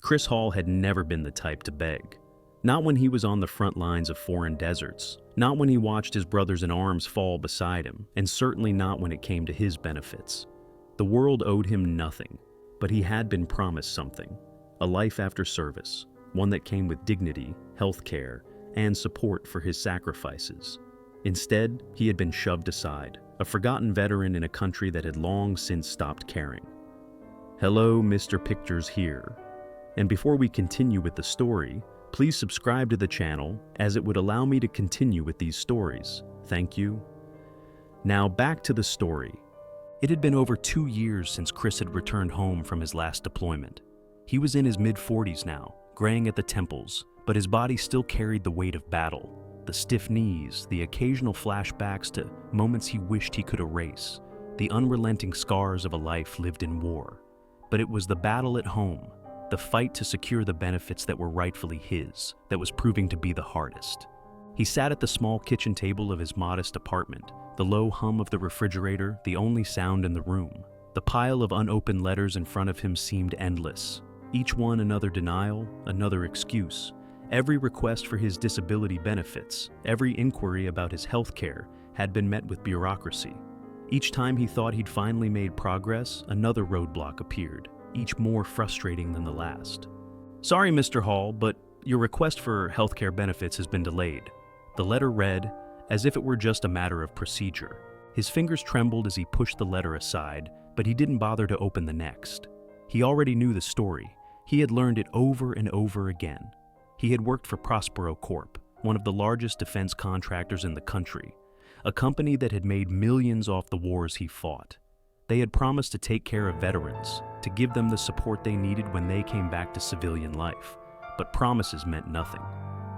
Chris Hall had never been the type to beg. Not when he was on the front lines of foreign deserts, not when he watched his brothers in arms fall beside him, and certainly not when it came to his benefits. The world owed him nothing, but he had been promised something: a life after service, one that came with dignity, health care, and support for his sacrifices. Instead, he had been shoved aside, a forgotten veteran in a country that had long since stopped caring. Hello, Mr. Pictures here. And before we continue with the story, please subscribe to the channel, as it would allow me to continue with these stories. Thank you. Now back to the story. It had been over 2 years since Chris had returned home from his last deployment. He was in his mid-40s now, graying at the temples, but his body still carried the weight of battle. The stiff knees, the occasional flashbacks to moments he wished he could erase, the unrelenting scars of a life lived in war. But it was the battle at home, the fight to secure the benefits that were rightfully his, that was proving to be the hardest. He sat at the small kitchen table of his modest apartment, the low hum of the refrigerator the only sound in the room. The pile of unopened letters in front of him seemed endless, each one another denial, another excuse. Every request for his disability benefits, every inquiry about his health care had been met with bureaucracy. Each time he thought he'd finally made progress, another roadblock appeared, each more frustrating than the last. Sorry, Mr. Hall, but your request for healthcare benefits has been delayed. The letter read, as if it were just a matter of procedure. His fingers trembled as he pushed the letter aside, but he didn't bother to open the next. He already knew the story. He had learned it over and over again. He had worked for Prospero Corp., one of the largest defense contractors in the country, a company that had made millions off the wars he fought. They had promised to take care of veterans, to give them the support they needed when they came back to civilian life. But promises meant nothing.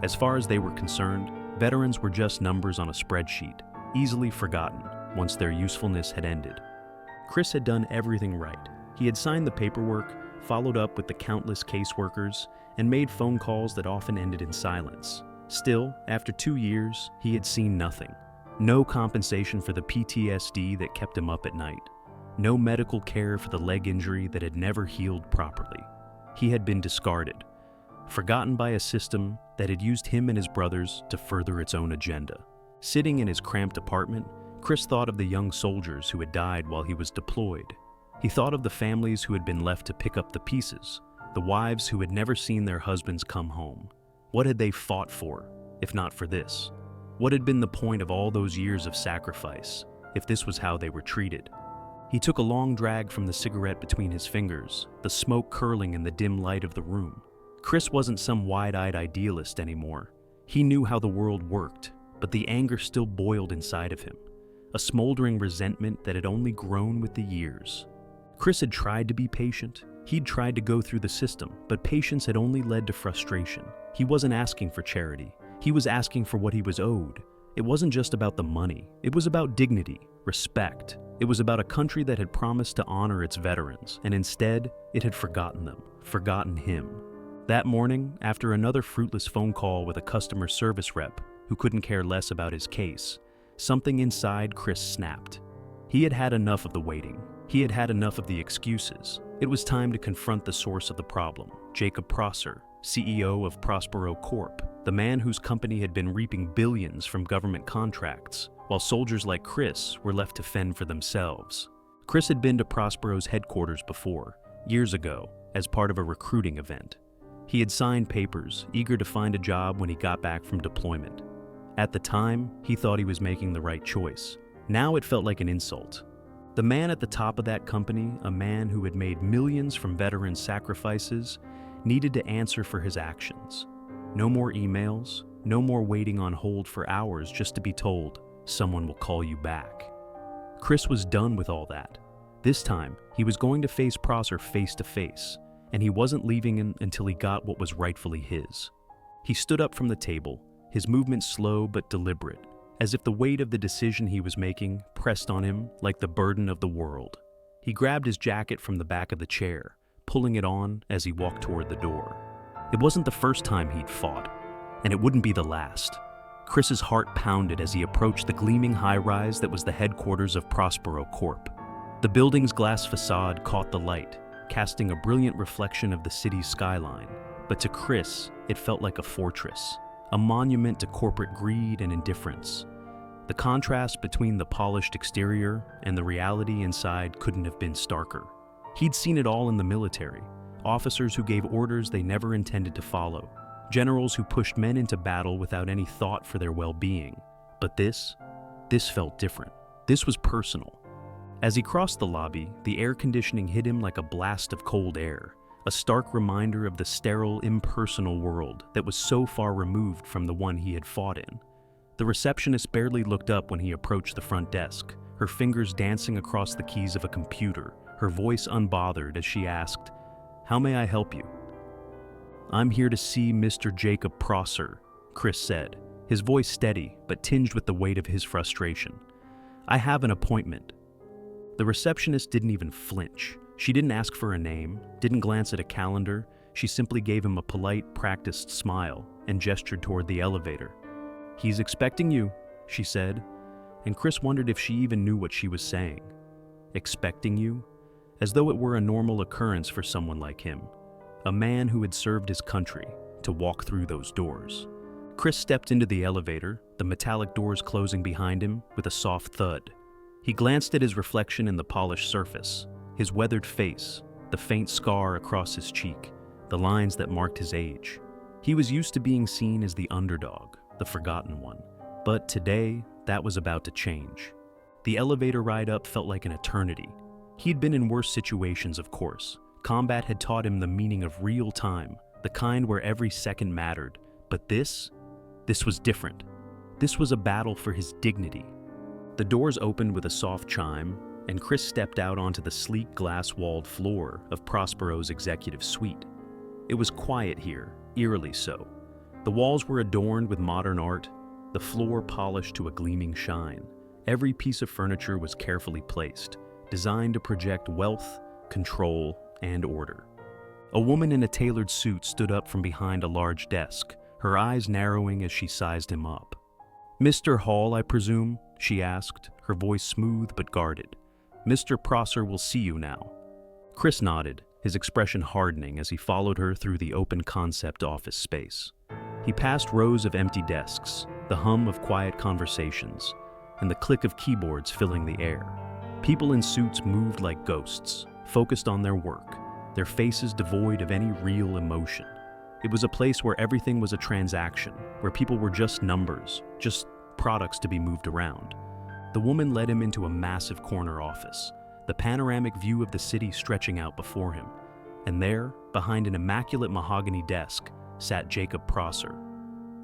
As far as they were concerned, veterans were just numbers on a spreadsheet, easily forgotten once their usefulness had ended. Chris had done everything right. He had signed the paperwork, followed up with the countless caseworkers, and made phone calls that often ended in silence. Still, after 2 years, he had seen nothing. No compensation for the PTSD that kept him up at night. No medical care for the leg injury that had never healed properly. He had been discarded, forgotten by a system that had used him and his brothers to further its own agenda. Sitting in his cramped apartment, Chris thought of the young soldiers who had died while he was deployed. He thought of the families who had been left to pick up the pieces, the wives who had never seen their husbands come home. What had they fought for, if not for this? What had been the point of all those years of sacrifice, if this was how they were treated? He took a long drag from the cigarette between his fingers, the smoke curling in the dim light of the room. Chris wasn't some wide-eyed idealist anymore. He knew how the world worked, but the anger still boiled inside of him, a smoldering resentment that had only grown with the years. Chris had tried to be patient. He'd tried to go through the system, but patience had only led to frustration. He wasn't asking for charity. He was asking for what he was owed. It wasn't just about the money. It was about dignity, respect. It was about a country that had promised to honor its veterans, and instead, it had forgotten them, forgotten him. That morning, after another fruitless phone call with a customer service rep who couldn't care less about his case, something inside Chris snapped. He had had enough of the waiting. He had had enough of the excuses. It was time to confront the source of the problem, Jacob Prosser, CEO of Prospero Corp., the man whose company had been reaping billions from government contracts, while soldiers like Chris were left to fend for themselves. Chris had been to Prospero's headquarters before, years ago, as part of a recruiting event. He had signed papers, eager to find a job when he got back from deployment. At the time, he thought he was making the right choice. Now it felt like an insult. The man at the top of that company, a man who had made millions from veteran sacrifices, needed to answer for his actions. No more emails, no more waiting on hold for hours just to be told, someone will call you back. Chris was done with all that. This time, he was going to face Prosser face to face, and he wasn't leaving him until he got what was rightfully his. He stood up from the table, his movement slow but deliberate, as if the weight of the decision he was making pressed on him like the burden of the world. He grabbed his jacket from the back of the chair, pulling it on as he walked toward the door. It wasn't the first time he'd fought, and it wouldn't be the last. Chris's heart pounded as he approached the gleaming high-rise that was the headquarters of Prospero Corp. The building's glass facade caught the light, casting a brilliant reflection of the city's skyline. But to Chris, it felt like a fortress, a monument to corporate greed and indifference. The contrast between the polished exterior and the reality inside couldn't have been starker. He'd seen it all in the military: officers who gave orders they never intended to follow, generals who pushed men into battle without any thought for their well-being. But this felt different. This was personal. As he crossed the lobby, the air conditioning hit him like a blast of cold air, a stark reminder of the sterile, impersonal world that was so far removed from the one he had fought in. The receptionist barely looked up when he approached the front desk, her fingers dancing across the keys of a computer, her voice unbothered as she asked, "How may I help you?" "I'm here to see Mr. Jacob Prosser," Chris said, his voice steady but tinged with the weight of his frustration. "I have an appointment." The receptionist didn't even flinch. She didn't ask for a name, didn't glance at a calendar. She simply gave him a polite, practiced smile and gestured toward the elevator. "He's expecting you," she said, and Chris wondered if she even knew what she was saying. Expecting you? As though it were a normal occurrence for someone like him, a man who had served his country, to walk through those doors. Chris stepped into the elevator, the metallic doors closing behind him with a soft thud. He glanced at his reflection in the polished surface, his weathered face, the faint scar across his cheek, the lines that marked his age. He was used to being seen as the underdog, the forgotten one. But today, that was about to change. The elevator ride up felt like an eternity. He'd been in worse situations, of course. Combat had taught him the meaning of real time, the kind where every second mattered. But this was different. This was a battle for his dignity. The doors opened with a soft chime, and Chris stepped out onto the sleek glass-walled floor of Prospero's executive suite. It was quiet here, eerily so. The walls were adorned with modern art, the floor polished to a gleaming shine. Every piece of furniture was carefully placed, designed to project wealth, control, and order. A woman in a tailored suit stood up from behind a large desk, her eyes narrowing as she sized him up. "Mr. Hall, I presume?" she asked, her voice smooth but guarded. "Mr. Prosser will see you now." Chris nodded, his expression hardening as he followed her through the open concept office space. He passed rows of empty desks, the hum of quiet conversations, and the click of keyboards filling the air. People in suits moved like ghosts, focused on their work, their faces devoid of any real emotion. It was a place where everything was a transaction, where people were just numbers, just products to be moved around. The woman led him into a massive corner office, the panoramic view of the city stretching out before him. And there, behind an immaculate mahogany desk, sat Jacob Prosser,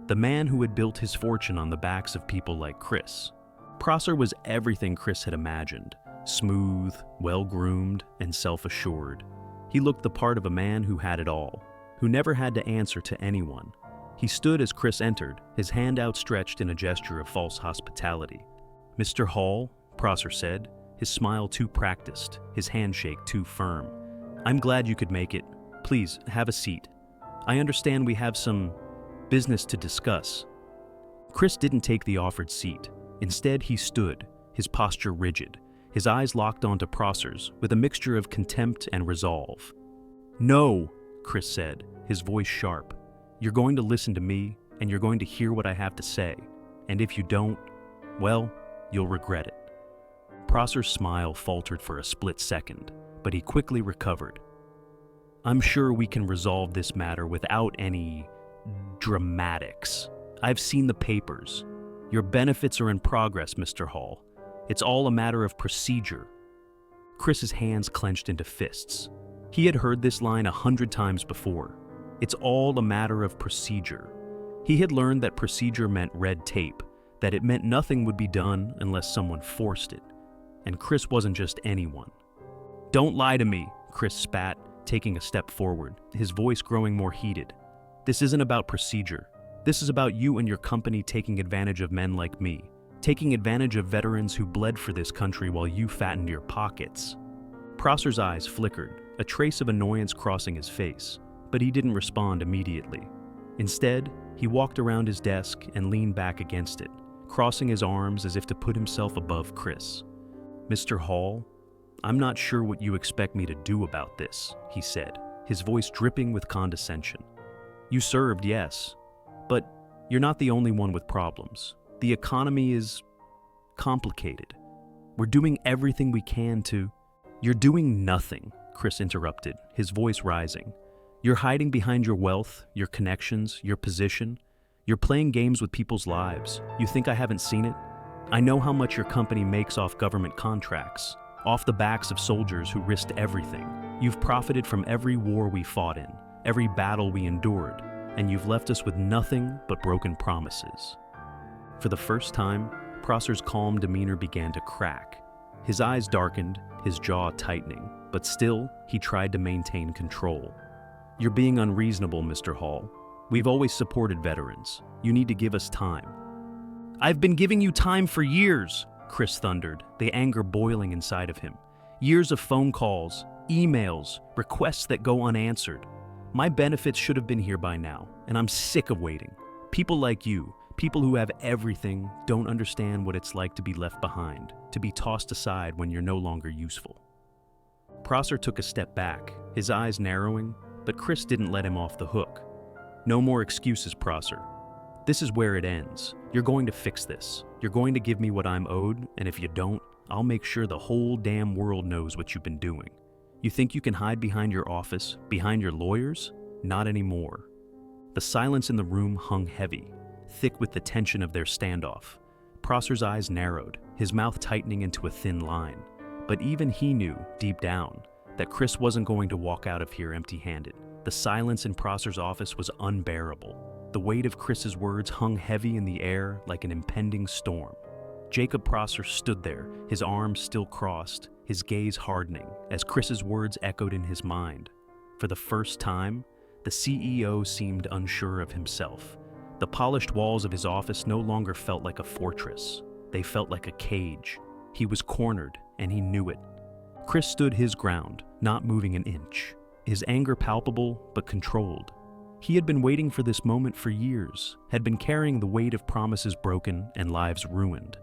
the man who had built his fortune on the backs of people like Chris. Prosser was everything Chris had imagined: smooth, well-groomed, and self-assured. He looked the part of a man who had it all, who never had to answer to anyone. He stood as Chris entered, his hand outstretched in a gesture of false hospitality. "Mr. Hall," Prosser said, his smile too practiced, his handshake too firm. "I'm glad you could make it. Please, have a seat. I understand we have some business to discuss." Chris didn't take the offered seat. Instead, he stood, his posture rigid, his eyes locked onto Prosser's with a mixture of contempt and resolve. "No," Chris said, his voice sharp. "You're going to listen to me, and you're going to hear what I have to say. And if you don't, well, you'll regret it." Prosser's smile faltered for a split second, but he quickly recovered. "I'm sure we can resolve this matter without any dramatics. I've seen the papers. Your benefits are in progress, Mr. Hall. It's all a matter of procedure." Chris's hands clenched into fists. He had heard this line 100 times before. It's all a matter of procedure. He had learned that procedure meant red tape, that it meant nothing would be done unless someone forced it. And Chris wasn't just anyone. "Don't lie to me," Chris spat, taking a step forward, his voice growing more heated. "This isn't about procedure. This is about you and your company taking advantage of men like me, taking advantage of veterans who bled for this country while you fattened your pockets." Prosser's eyes flickered, a trace of annoyance crossing his face, but he didn't respond immediately. Instead, he walked around his desk and leaned back against it, crossing his arms as if to put himself above Chris. "Mr. Hall, "I'm not sure what you expect me to do about this," he said, his voice dripping with condescension. "You served, yes, but you're not the only one with problems. The economy is complicated. We're doing everything we can to—" "You're doing nothing," Chris interrupted, his voice rising. "You're hiding behind your wealth, your connections, your position. You're playing games with people's lives. You think I haven't seen it? I know how much your company makes off government contracts, off the backs of soldiers who risked everything. You've profited from every war we fought in, every battle we endured, and you've left us with nothing but broken promises." For the first time, Prosser's calm demeanor began to crack. His eyes darkened, his jaw tightening, but still, he tried to maintain control. "You're being unreasonable, Mr. Hall. We've always supported veterans. You need to give us time." "I've been giving you time for years," Chris thundered, the anger boiling inside of him. "Years of phone calls, emails, requests that go unanswered. My benefits should have been here by now, and I'm sick of waiting. People like you, people who have everything, don't understand what it's like to be left behind, to be tossed aside when you're no longer useful." Prosser took a step back, his eyes narrowing, but Chris didn't let him off the hook. "No more excuses, Prosser. This is where it ends. You're going to fix this. You're going to give me what I'm owed, and if you don't, I'll make sure the whole damn world knows what you've been doing. You think you can hide behind your office, behind your lawyers? Not anymore." The silence in the room hung heavy, thick with the tension of their standoff. Prosser's eyes narrowed, his mouth tightening into a thin line. But even he knew, deep down, that Chris wasn't going to walk out of here empty-handed. The silence in Prosser's office was unbearable. The weight of Chris's words hung heavy in the air like an impending storm. Jacob Prosser stood there, his arms still crossed, his gaze hardening, as Chris's words echoed in his mind. For the first time, the CEO seemed unsure of himself. The polished walls of his office no longer felt like a fortress. They felt like a cage. He was cornered, and he knew it. Chris stood his ground, not moving an inch, his anger palpable but controlled. He had been waiting for this moment for years, had been carrying the weight of promises broken and lives ruined.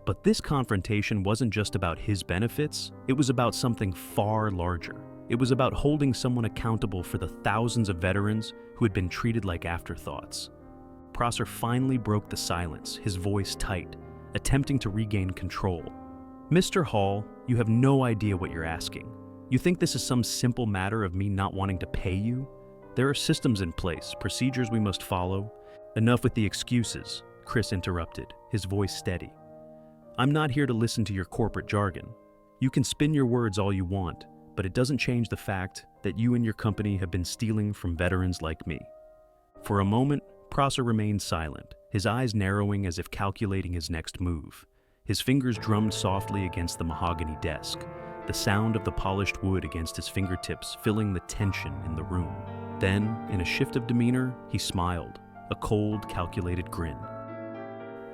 But this confrontation wasn't just about his benefits, it was about something far larger. It was about holding someone accountable for the thousands of veterans who had been treated like afterthoughts. Prosser finally broke the silence, his voice tight, attempting to regain control. "Mr. Hall, you have no idea what you're asking. You think this is some simple matter of me not wanting to pay you? There are systems in place, procedures we must follow." "Enough with the excuses," Chris interrupted, his voice steady. "I'm not here to listen to your corporate jargon. You can spin your words all you want, but it doesn't change the fact that you and your company have been stealing from veterans like me." For a moment, Prosser remained silent, his eyes narrowing as if calculating his next move. His fingers drummed softly against the mahogany desk, the sound of the polished wood against his fingertips filling the tension in the room. Then, in a shift of demeanor, he smiled, a cold, calculated grin.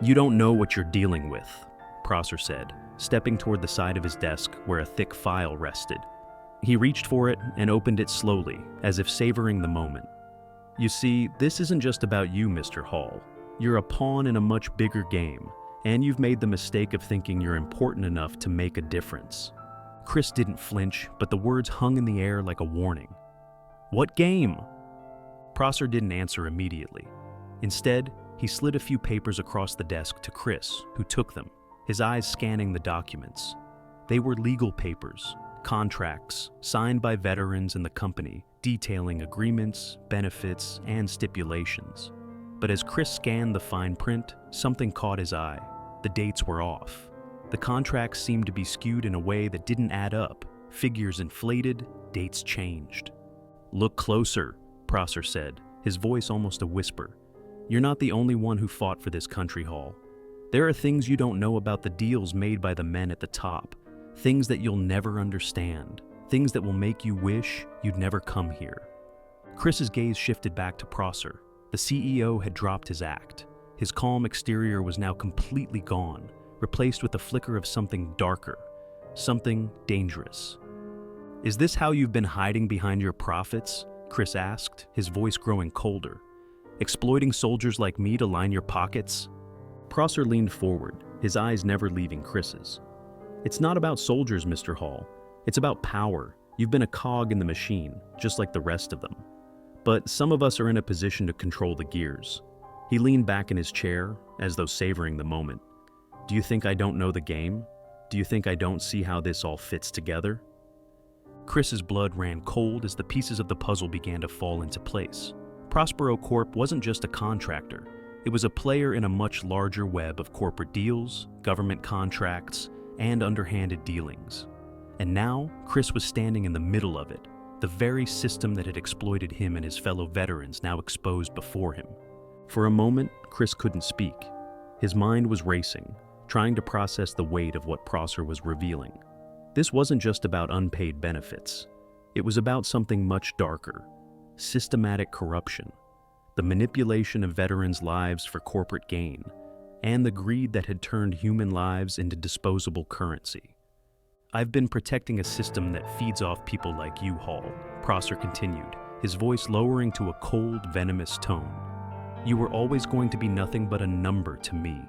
"You don't know what you're dealing with," Prosser said, stepping toward the side of his desk where a thick file rested. He reached for it and opened it slowly, as if savoring the moment. "You see, this isn't just about you, Mr. Hall. You're a pawn in a much bigger game, and you've made the mistake of thinking you're important enough to make a difference." Chris didn't flinch, but the words hung in the air like a warning. "What game?" Prosser didn't answer immediately. Instead, he slid a few papers across the desk to Chris, who took them, his eyes scanning the documents. They were legal papers, contracts, signed by veterans and the company, detailing agreements, benefits, and stipulations. But as Chris scanned the fine print, something caught his eye. The dates were off. The contracts seemed to be skewed in a way that didn't add up. Figures inflated, dates changed. "Look closer," Prosser said, his voice almost a whisper. "You're not the only one who fought for this country, Hall. There are things you don't know about the deals made by the men at the top, things that you'll never understand, things that will make you wish you'd never come here." Chris's gaze shifted back to Prosser. The CEO had dropped his act. His calm exterior was now completely gone, replaced with a flicker of something darker, something dangerous. "Is this how you've been hiding behind your profits?" Chris asked, his voice growing colder. "Exploiting soldiers like me to line your pockets?" Prosser leaned forward, his eyes never leaving Chris's. "It's not about soldiers, Mr. Hall. It's about power. You've been a cog in the machine, just like the rest of them. But some of us are in a position to control the gears. He leaned back in his chair, as though savoring the moment. Do you think I don't know the game? Do you think I don't see how this all fits together? Chris's blood ran cold as the pieces of the puzzle began to fall into place. Prospero Corp wasn't just a contractor. It was a player in a much larger web of corporate deals, government contracts, and underhanded dealings. And now, Chris was standing in the middle of it, the very system that had exploited him and his fellow veterans now exposed before him. For a moment, Chris couldn't speak. His mind was racing, trying to process the weight of what Prosser was revealing. This wasn't just about unpaid benefits. It was about something much darker: systematic corruption, the manipulation of veterans' lives for corporate gain, and the greed that had turned human lives into disposable currency. I've been protecting a system that feeds off people like you, Hall, Prosser continued, his voice lowering to a cold, venomous tone. You were always going to be nothing but a number to me.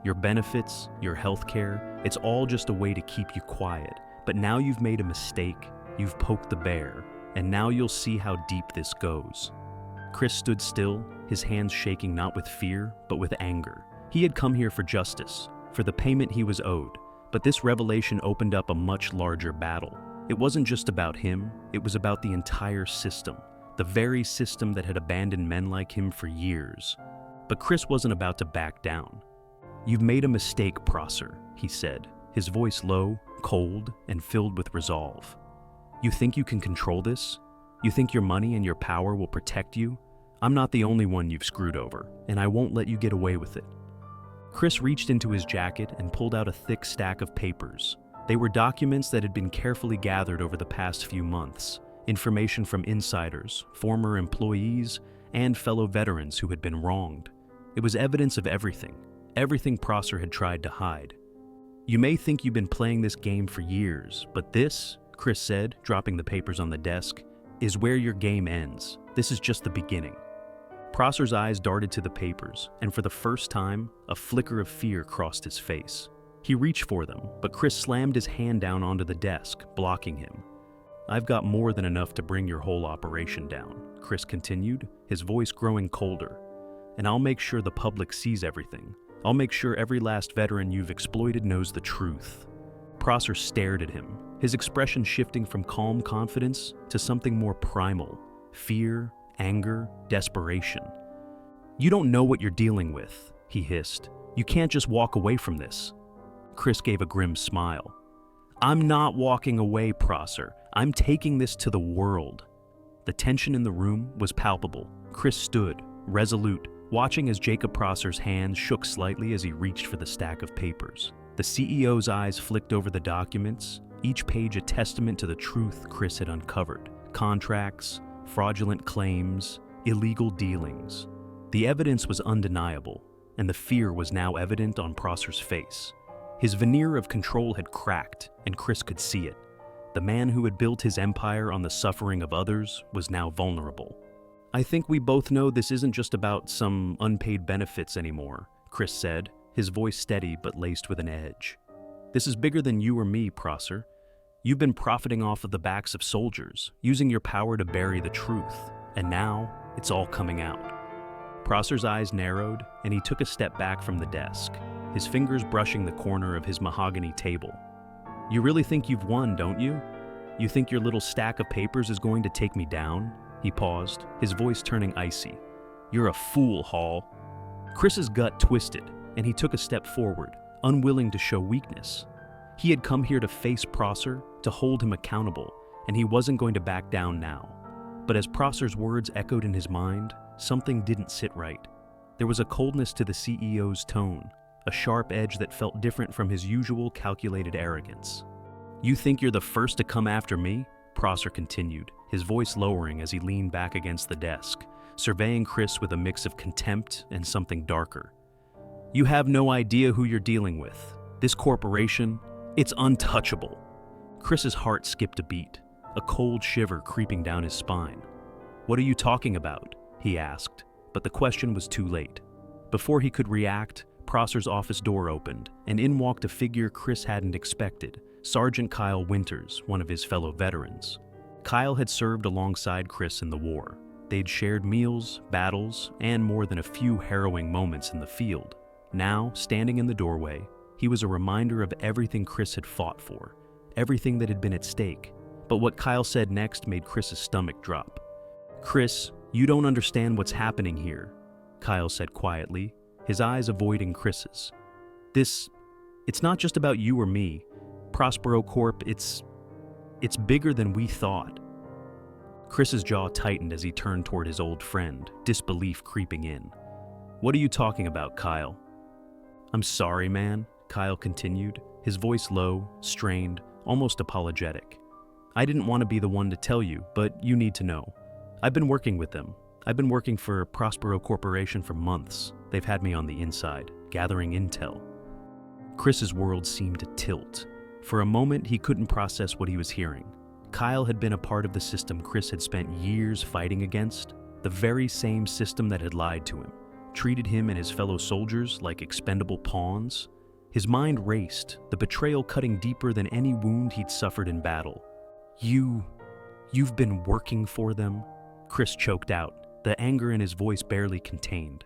Your benefits, your healthcare, it's all just a way to keep you quiet. But now you've made a mistake, you've poked the bear, and now you'll see how deep this goes. Chris stood still, his hands shaking not with fear, but with anger. He had come here for justice, for the payment he was owed, but this revelation opened up a much larger battle. It wasn't just about him, it was about the entire system, the very system that had abandoned men like him for years. But Chris wasn't about to back down. You've made a mistake, Prosser, he said, his voice low, cold, and filled with resolve. You think you can control this? You think your money and your power will protect you? I'm not the only one you've screwed over, and I won't let you get away with it. Chris reached into his jacket and pulled out a thick stack of papers. They were documents that had been carefully gathered over the past few months, information from insiders, former employees, and fellow veterans who had been wronged. It was evidence of everything Prosser had tried to hide. You may think you've been playing this game for years, but this, Chris said, dropping the papers on the desk, is where your game ends. This is just the beginning. Prosser's eyes darted to the papers, and for the first time, a flicker of fear crossed his face. He reached for them, but Chris slammed his hand down onto the desk, blocking him. I've got more than enough to bring your whole operation down, Chris continued, his voice growing colder. And I'll make sure the public sees everything. I'll make sure every last veteran you've exploited knows the truth. Prosser stared at him, his expression shifting from calm confidence to something more primal: fear, anger, desperation. You don't know what you're dealing with, he hissed. You can't just walk away from this. Chris gave a grim smile. I'm not walking away, Prosser. I'm taking this to the world. The tension in the room was palpable. Chris stood, resolute, watching as Jacob Prosser's hands shook slightly as he reached for the stack of papers. The CEO's eyes flicked over the documents, each page a testament to the truth Chris had uncovered: contracts, fraudulent claims, illegal dealings. The evidence was undeniable, and the fear was now evident on Prosser's face. His veneer of control had cracked, and Chris could see it. The man who had built his empire on the suffering of others was now vulnerable. I think we both know this isn't just about some unpaid benefits anymore, Chris said, his voice steady but laced with an edge. This is bigger than you or me, Prosser. You've been profiting off of the backs of soldiers, using your power to bury the truth, and now it's all coming out. Prosser's eyes narrowed, and he took a step back from the desk, his fingers brushing the corner of his mahogany table. You really think you've won, don't you? You think your little stack of papers is going to take me down? He paused, his voice turning icy. You're a fool, Hall. Chris's gut twisted, and he took a step forward, unwilling to show weakness. He had come here to face Prosser, to hold him accountable, and he wasn't going to back down now. But as Prosser's words echoed in his mind, something didn't sit right. There was a coldness to the CEO's tone, a sharp edge that felt different from his usual calculated arrogance. You think you're the first to come after me? Prosser continued, his voice lowering as he leaned back against the desk, surveying Chris with a mix of contempt and something darker. You have no idea who you're dealing with. This corporation, it's untouchable. Chris's heart skipped a beat, a cold shiver creeping down his spine. What are you talking about? He asked, but the question was too late. Before he could react, Prosser's office door opened, and in walked a figure Chris hadn't expected, Sergeant Kyle Winters, one of his fellow veterans. Kyle had served alongside Chris in the war. They'd shared meals, battles, and more than a few harrowing moments in the field. Now, standing in the doorway, he was a reminder of everything Chris had fought for, everything that had been at stake. But what Kyle said next made Chris's stomach drop. "Chris, you don't understand what's happening here," Kyle said quietly, his eyes avoiding Chris's. It's not just about you or me. Prospero Corp, it's bigger than we thought." Chris's jaw tightened as he turned toward his old friend, disbelief creeping in. "What are you talking about, Kyle?" "I'm sorry, man," Kyle continued, his voice low, strained, almost apologetic. "I didn't want to be the one to tell you, but you need to know. I've been working with them. I've been working for Prospero Corporation for months. They've had me on the inside, gathering intel." Chris's world seemed to tilt. For a moment, he couldn't process what he was hearing. Kyle had been a part of the system Chris had spent years fighting against, the very same system that had lied to him, treated him and his fellow soldiers like expendable pawns. His mind raced, the betrayal cutting deeper than any wound he'd suffered in battle. You've been working for them?" Chris choked out, the anger in his voice barely contained.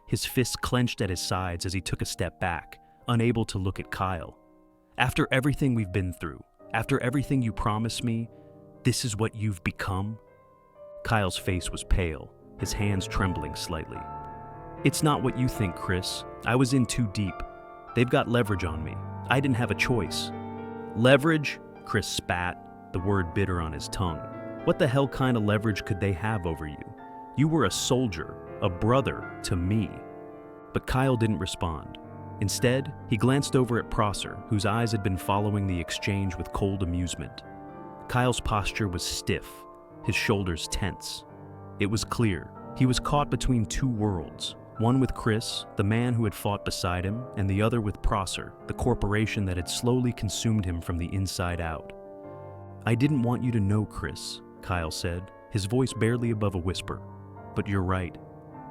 His fists clenched at his sides as he took a step back, unable to look at Kyle. "After everything we've been through, after everything you promised me, this is what you've become?" Kyle's face was pale, his hands trembling slightly. "It's not what you think, Chris. I was in too deep. They've got leverage on me. I didn't have a choice." "Leverage?" Chris spat, the word bitter on his tongue. "What the hell kind of leverage could they have over you? You were a soldier, a brother to me." But Kyle didn't respond. Instead, he glanced over at Prosser, whose eyes had been following the exchange with cold amusement. Kyle's posture was stiff, his shoulders tense. It was clear, he was caught between two worlds, one with Chris, the man who had fought beside him, and the other with Prosser, the corporation that had slowly consumed him from the inside out. "I didn't want you to know, Chris," Kyle said, his voice barely above a whisper. "But you're right.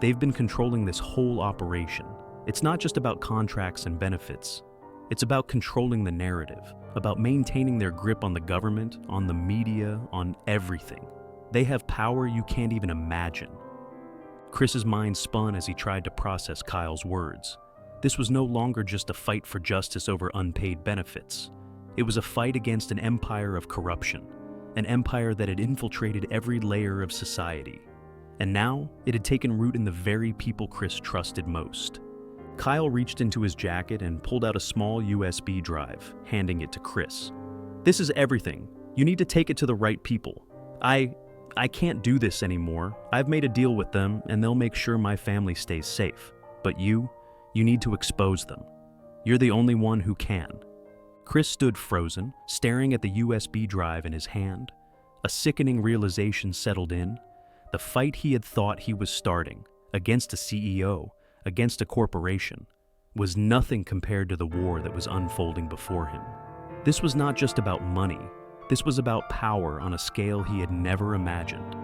They've been controlling this whole operation. It's not just about contracts and benefits. It's about controlling the narrative, about maintaining their grip on the government, on the media, on everything. They have power you can't even imagine." Chris's mind spun as he tried to process Kyle's words. This was no longer just a fight for justice over unpaid benefits. It was a fight against an empire of corruption, an empire that had infiltrated every layer of society. And now, it had taken root in the very people Chris trusted most. Kyle reached into his jacket and pulled out a small USB drive, handing it to Chris. "This is everything. You need to take it to the right people. I can't do this anymore. I've made a deal with them, and they'll make sure my family stays safe. But you need to expose them. You're the only one who can." Chris stood frozen, staring at the USB drive in his hand. A sickening realization settled in. The fight he had thought he was starting, against a CEO, against a corporation, was nothing compared to the war that was unfolding before him. This was not just about money. This was about power on a scale he had never imagined.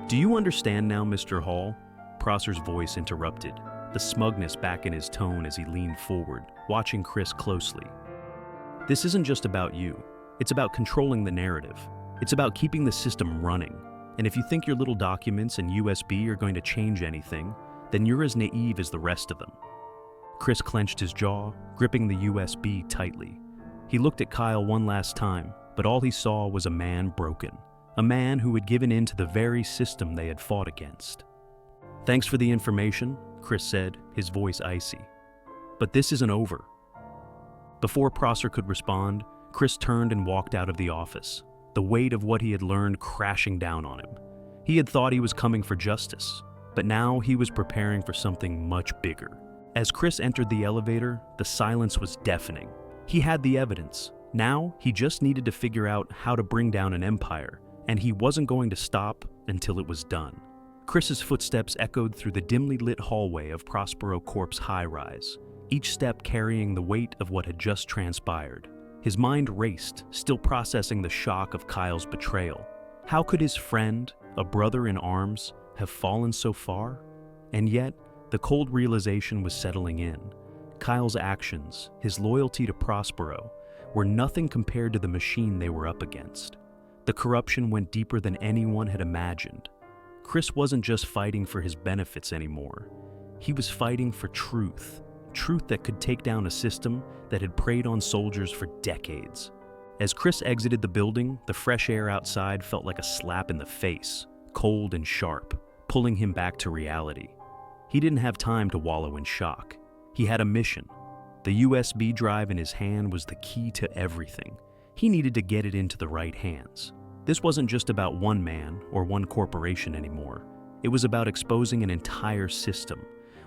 "Do you understand now, Mr. Hall?" Prosser's voice interrupted, the smugness back in his tone as he leaned forward, watching Chris closely. "This isn't just about you. It's about controlling the narrative. It's about keeping the system running. And if you think your little documents and USB are going to change anything, then you're as naive as the rest of them." Chris clenched his jaw, gripping the USB tightly. He looked at Kyle one last time, but all he saw was a man broken, a man who had given in to the very system they had fought against. "Thanks for the information," Chris said, his voice icy. "But this isn't over." Before Prosser could respond, Chris turned and walked out of the office, the weight of what he had learned crashing down on him. He had thought he was coming for justice, but now he was preparing for something much bigger. As Chris entered the elevator, the silence was deafening. He had the evidence. Now, he just needed to figure out how to bring down an empire, and he wasn't going to stop until it was done. Chris's footsteps echoed through the dimly lit hallway of Prospero Corp's high-rise, each step carrying the weight of what had just transpired. His mind raced, still processing the shock of Kyle's betrayal. How could his friend, a brother in arms, have fallen so far? And yet, the cold realization was settling in. Kyle's actions, his loyalty to Prospero, were nothing compared to the machine they were up against. The corruption went deeper than anyone had imagined. Chris wasn't just fighting for his benefits anymore. He was fighting for truth. Truth that could take down a system that had preyed on soldiers for decades. As Chris exited the building, the fresh air outside felt like a slap in the face, cold and sharp, pulling him back to reality. He didn't have time to wallow in shock. He had a mission. The USB drive in his hand was the key to everything. He needed to get it into the right hands. This wasn't just about one man or one corporation anymore. It was about exposing an entire system,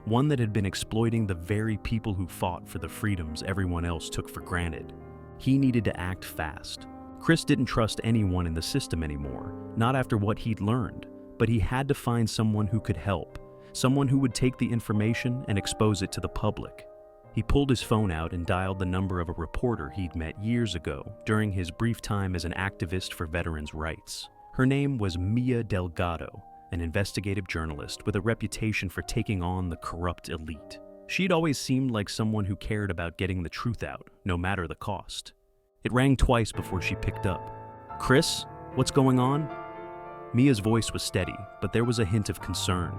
one that had been exploiting the very people who fought for the freedoms everyone else took for granted. He needed to act fast. Chris didn't trust anyone in the system anymore, not after what he'd learned, but he had to find someone who could help, someone who would take the information and expose it to the public. He pulled his phone out and dialed the number of a reporter he'd met years ago during his brief time as an activist for veterans' rights. Her name was Mia Delgado, an investigative journalist with a reputation for taking on the corrupt elite. She'd always seemed like someone who cared about getting the truth out, no matter the cost. It rang twice before she picked up. "Chris, what's going on?" Mia's voice was steady, but there was a hint of concern.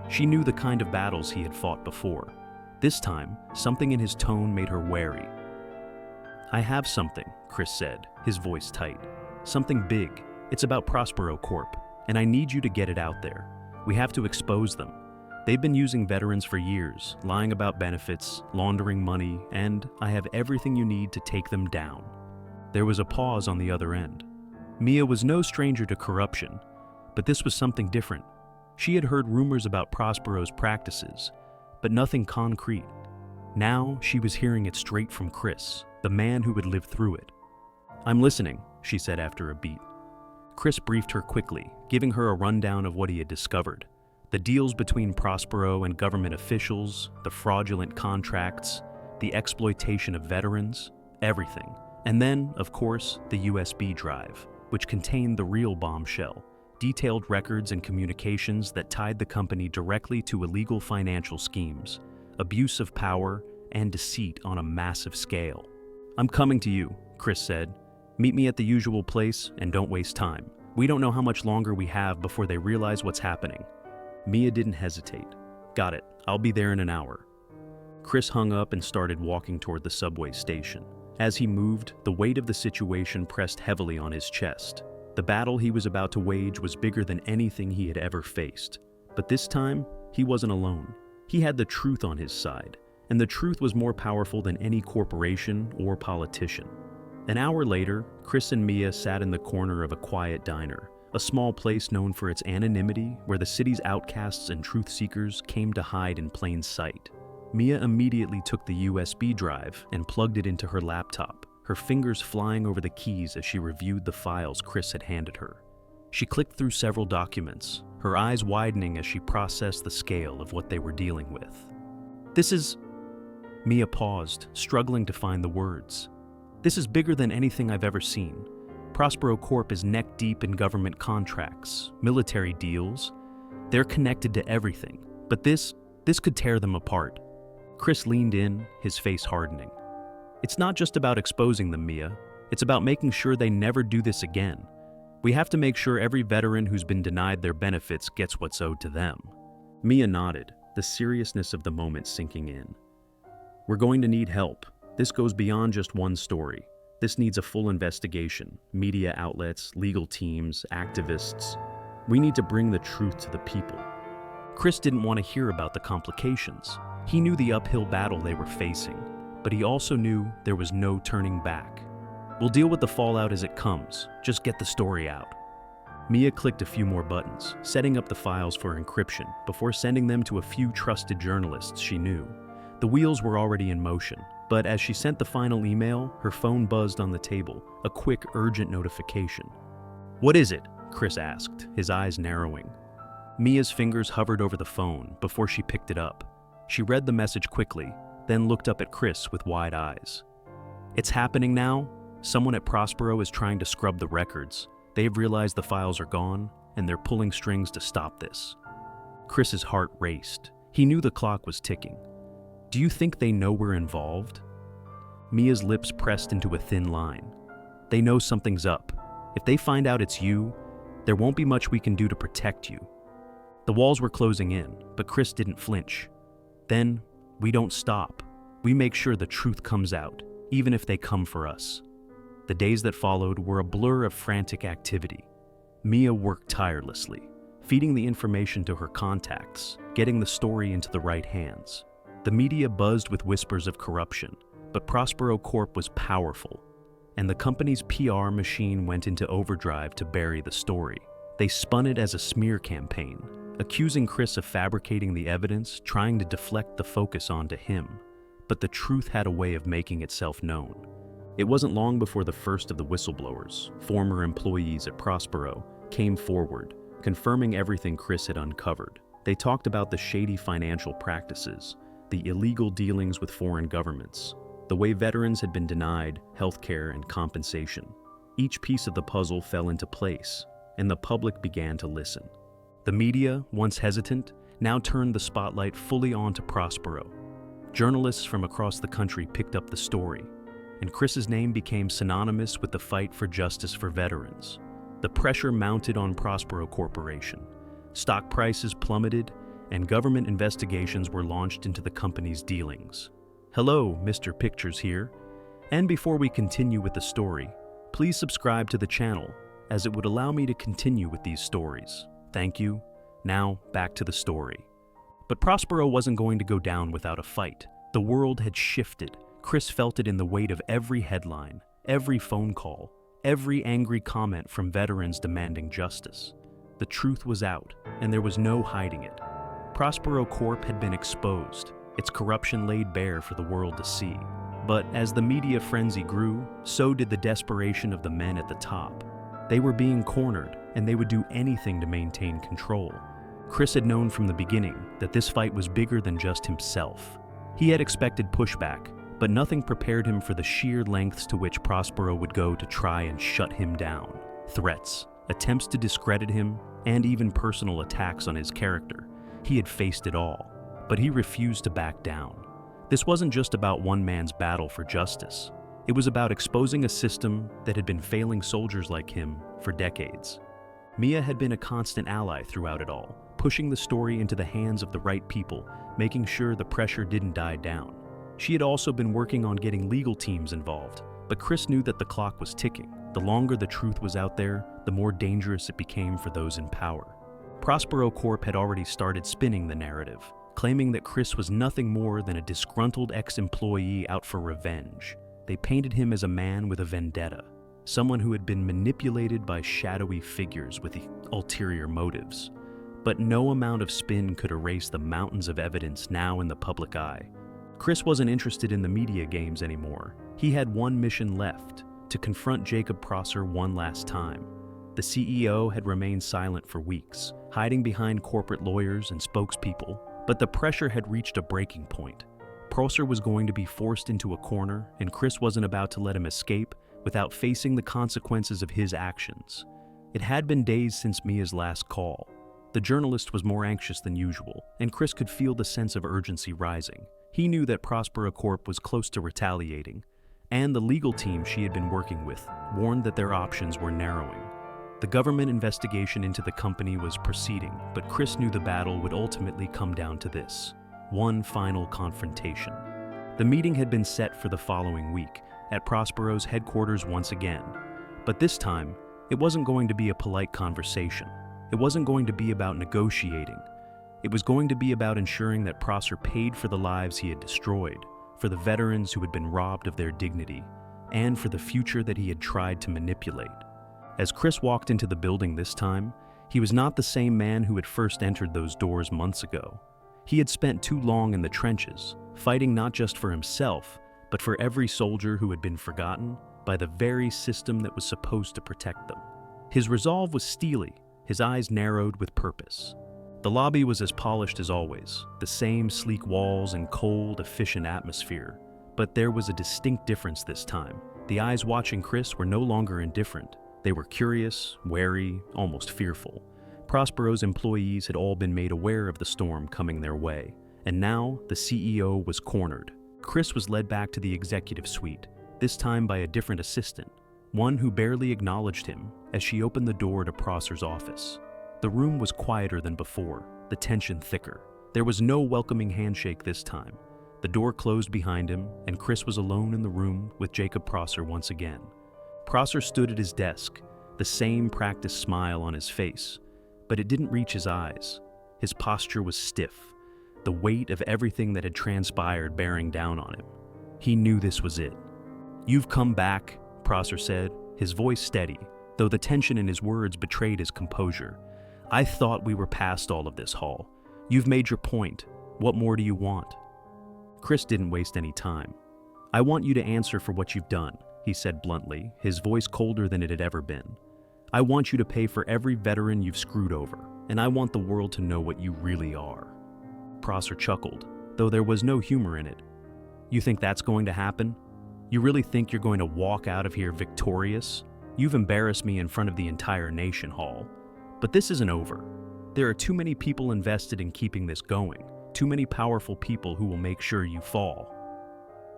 She knew the kind of battles he had fought before. This time, something in his tone made her wary. "I have something," Chris said, his voice tight. "Something big. It's about Prospero Corp, and I need you to get it out there. We have to expose them. They've been using veterans for years, lying about benefits, laundering money, and I have everything you need to take them down." There was a pause on the other end. Mia was no stranger to corruption, but this was something different. She had heard rumors about Prospero's practices, but nothing concrete. Now she was hearing it straight from Chris, the man who had lived through it. "I'm listening," she said after a beat. Chris briefed her quickly, giving her a rundown of what he had discovered. The deals between Prospero and government officials, the fraudulent contracts, the exploitation of veterans, everything. And then, of course, the USB drive, which contained the real bombshell, detailed records and communications that tied the company directly to illegal financial schemes, abuse of power, and deceit on a massive scale. "I'm coming to you," Chris said. "Meet me at the usual place and don't waste time. We don't know how much longer we have before they realize what's happening." Mia didn't hesitate. "Got it. I'll be there in an hour." Chris hung up and started walking toward the subway station. As he moved, the weight of the situation pressed heavily on his chest. The battle he was about to wage was bigger than anything he had ever faced. But this time, he wasn't alone. He had the truth on his side, and the truth was more powerful than any corporation or politician. An hour later, Chris and Mia sat in the corner of a quiet diner, a small place known for its anonymity where the city's outcasts and truth seekers came to hide in plain sight. Mia immediately took the USB drive and plugged it into her laptop, her fingers flying over the keys as she reviewed the files Chris had handed her. She clicked through several documents, her eyes widening as she processed the scale of what they were dealing with. "This is..." Mia paused, struggling to find the words. "This is bigger than anything I've ever seen. Prospero Corp is neck-deep in government contracts, military deals. They're connected to everything, but this could tear them apart." Chris leaned in, his face hardening. "It's not just about exposing them, Mia. It's about making sure they never do this again. We have to make sure every veteran who's been denied their benefits gets what's owed to them." Mia nodded, the seriousness of the moment sinking in. "We're going to need help. This goes beyond just one story. This needs a full investigation, media outlets, legal teams, activists. We need to bring the truth to the people." Chris didn't want to hear about the complications. He knew the uphill battle they were facing, but he also knew there was no turning back. "We'll deal with the fallout as it comes. Just get the story out." Mia clicked a few more buttons, setting up the files for encryption before sending them to a few trusted journalists she knew. The wheels were already in motion, but as she sent the final email, her phone buzzed on the table, a quick, urgent notification. "What is it?" Chris asked, his eyes narrowing. Mia's fingers hovered over the phone before she picked it up. She read the message quickly, then looked up at Chris with wide eyes. "It's happening now. Someone at Prospero is trying to scrub the records. They've realized the files are gone, and they're pulling strings to stop this." Chris's heart raced. He knew the clock was ticking. "Do you think they know we're involved?" Mia's lips pressed into a thin line. They know something's up. If they find out it's you, there won't be much we can do to protect you. The walls were closing in, but Chris didn't flinch. Then, we don't stop. We make sure the truth comes out, even if they come for us. The days that followed were a blur of frantic activity. Mia worked tirelessly, feeding the information to her contacts, getting the story into the right hands. The media buzzed with whispers of corruption, but Prospero Corp was powerful, and the company's PR machine went into overdrive to bury the story. They spun it as a smear campaign, accusing Chris of fabricating the evidence, trying to deflect the focus onto him. But the truth had a way of making itself known. It wasn't long before the first of the whistleblowers, former employees at Prospero, came forward, confirming everything Chris had uncovered. They talked about the shady financial practices, the illegal dealings with foreign governments, the way veterans had been denied healthcare and compensation. Each piece of the puzzle fell into place, and the public began to listen. The media, once hesitant, now turned the spotlight fully onto Prospero. Journalists from across the country picked up the story, and Chris's name became synonymous with the fight for justice for veterans. The pressure mounted on Prospero Corporation. Stock prices plummeted, and government investigations were launched into the company's dealings. Hello, Mr. Pictures here. And before we continue with the story, please subscribe to the channel, as it would allow me to continue with these stories. Thank you. Now, back to the story. But Prospero wasn't going to go down without a fight. The world had shifted. Chris felt it in the weight of every headline, every phone call, every angry comment from veterans demanding justice. The truth was out, and there was no hiding it. Prospero Corp had been exposed, its corruption laid bare for the world to see. But as the media frenzy grew, so did the desperation of the men at the top. They were being cornered, and they would do anything to maintain control. Chris had known from the beginning that this fight was bigger than just himself. He had expected pushback, but nothing prepared him for the sheer lengths to which Prospero would go to try and shut him down. Threats, attempts to discredit him, and even personal attacks on his character. He had faced it all, but he refused to back down. This wasn't just about one man's battle for justice. It was about exposing a system that had been failing soldiers like him for decades. Mia had been a constant ally throughout it all, pushing the story into the hands of the right people, making sure the pressure didn't die down. She had also been working on getting legal teams involved, but Chris knew that the clock was ticking. The longer the truth was out there, the more dangerous it became for those in power. Prospero Corp had already started spinning the narrative, claiming that Chris was nothing more than a disgruntled ex-employee out for revenge. They painted him as a man with a vendetta, someone who had been manipulated by shadowy figures with ulterior motives. But no amount of spin could erase the mountains of evidence now in the public eye. Chris wasn't interested in the media games anymore. He had one mission left, to confront Jacob Prosser one last time. The CEO had remained silent for weeks, hiding behind corporate lawyers and spokespeople, but the pressure had reached a breaking point. Prosser was going to be forced into a corner, and Chris wasn't about to let him escape without facing the consequences of his actions. It had been days since Mia's last call. The journalist was more anxious than usual, and Chris could feel the sense of urgency rising. He knew that Prospero Corp was close to retaliating, and the legal team she had been working with warned that their options were narrowing. The government investigation into the company was proceeding, but Chris knew the battle would ultimately come down to this: one final confrontation. The meeting had been set for the following week, at Prospero's headquarters once again. But this time, it wasn't going to be a polite conversation. It wasn't going to be about negotiating. It was going to be about ensuring that Prosser paid for the lives he had destroyed, for the veterans who had been robbed of their dignity, and for the future that he had tried to manipulate. As Chris walked into the building this time, he was not the same man who had first entered those doors months ago. He had spent too long in the trenches, fighting not just for himself, but for every soldier who had been forgotten by the very system that was supposed to protect them. His resolve was steely, his eyes narrowed with purpose. The lobby was as polished as always, the same sleek walls and cold, efficient atmosphere. But there was a distinct difference this time. The eyes watching Chris were no longer indifferent. They were curious, wary, almost fearful. Prospero's employees had all been made aware of the storm coming their way, and now the CEO was cornered. Chris was led back to the executive suite, this time by a different assistant, one who barely acknowledged him as she opened the door to Prosser's office. The room was quieter than before, the tension thicker. There was no welcoming handshake this time. The door closed behind him, and Chris was alone in the room with Jacob Prosser once again. Prosser stood at his desk, the same practiced smile on his face, but it didn't reach his eyes. His posture was stiff, the weight of everything that had transpired bearing down on him. He knew this was it. "You've come back," Prosser said, his voice steady, though the tension in his words betrayed his composure. "I thought we were past all of this, Hall. You've made your point. What more do you want?" Chris didn't waste any time. "I want you to answer for what you've done," he said bluntly, his voice colder than it had ever been. "I want you to pay for every veteran you've screwed over, and I want the world to know what you really are." Prosser chuckled, though there was no humor in it. "You think that's going to happen? You really think you're going to walk out of here victorious? You've embarrassed me in front of the entire nation, Hall. But this isn't over. There are too many people invested in keeping this going, too many powerful people who will make sure you fall."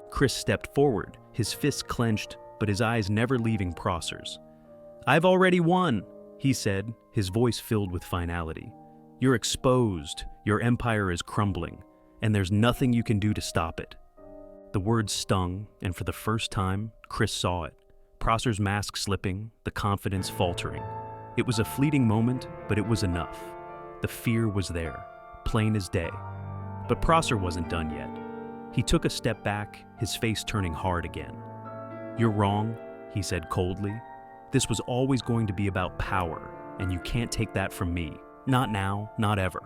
Chris stepped forward, his fists clenched, but his eyes never leaving Prosser's. "I've already won," he said, his voice filled with finality. "You're exposed, your empire is crumbling, and there's nothing you can do to stop it." The words stung, and for the first time, Chris saw it. Prosser's mask slipping, the confidence faltering. It was a fleeting moment, but it was enough. The fear was there, plain as day. But Prosser wasn't done yet. He took a step back, his face turning hard again. "You're wrong," he said coldly. "This was always going to be about power, and you can't take that from me. Not now, not ever."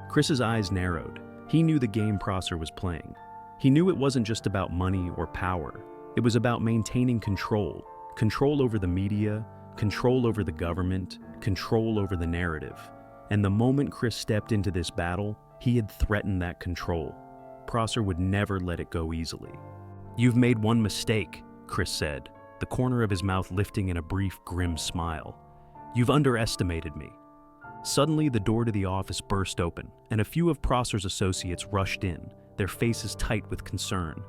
Chris's eyes narrowed. He knew the game Prosser was playing. He knew it wasn't just about money or power. It was about maintaining control. Control over the media, control over the government, control over the narrative. And the moment Chris stepped into this battle, he had threatened that control. Prosser would never let it go easily. "You've made one mistake," Chris said, the corner of his mouth lifting in a brief, grim smile. "You've underestimated me." Suddenly, the door to the office burst open, and a few of Prosser's associates rushed in, their faces tight with concern.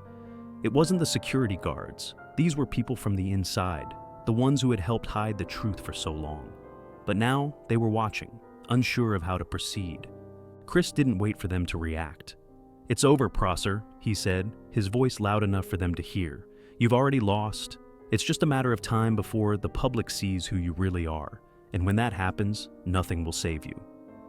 It wasn't the security guards. These were people from the inside, the ones who had helped hide the truth for so long. But now, they were watching, unsure of how to proceed. Chris didn't wait for them to react. "It's over, Prosser," he said, his voice loud enough for them to hear. "You've already lost. It's just a matter of time before the public sees who you really are. And when that happens, nothing will save you."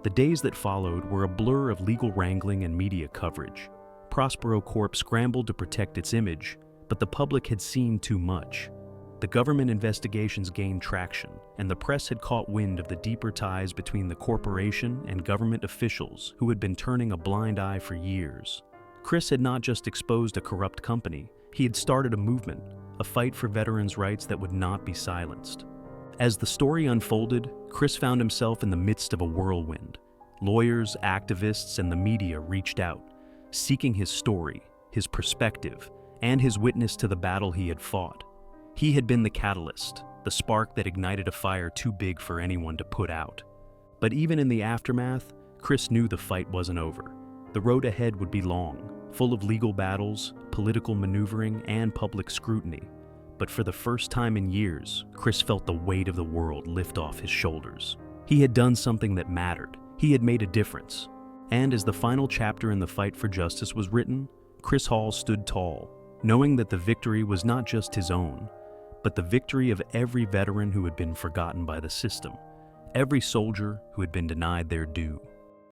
The days that followed were a blur of legal wrangling and media coverage. Prospero Corp scrambled to protect its image, but the public had seen too much. The government investigations gained traction, and the press had caught wind of the deeper ties between the corporation and government officials who had been turning a blind eye for years. Chris had not just exposed a corrupt company, he had started a movement, a fight for veterans' rights that would not be silenced. As the story unfolded, Chris found himself in the midst of a whirlwind. Lawyers, activists, and the media reached out, seeking his story, his perspective, and his witness to the battle he had fought. He had been the catalyst, the spark that ignited a fire too big for anyone to put out. But even in the aftermath, Chris knew the fight wasn't over. The road ahead would be long, full of legal battles, political maneuvering, and public scrutiny. But for the first time in years, Chris felt the weight of the world lift off his shoulders. He had done something that mattered. He had made a difference. And as the final chapter in the fight for justice was written, Chris Hall stood tall, knowing that the victory was not just his own, but the victory of every veteran who had been forgotten by the system, every soldier who had been denied their due.